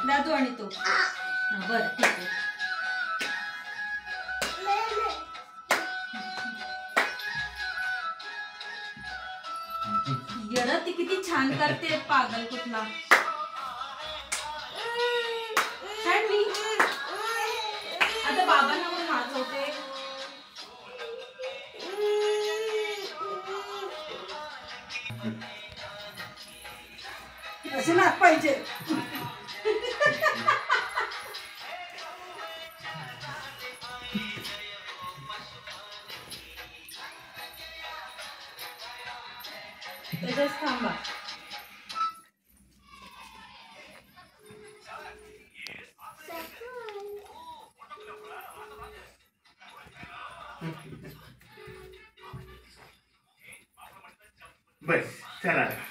दादू आणि तो बरं ठीक आहे. येडा ती किती छान करते पागल कुठला. आता बाबांना म्हणून नाचवते. असे नाच पाहिजे. त्याच्याच थांबा. बस चला.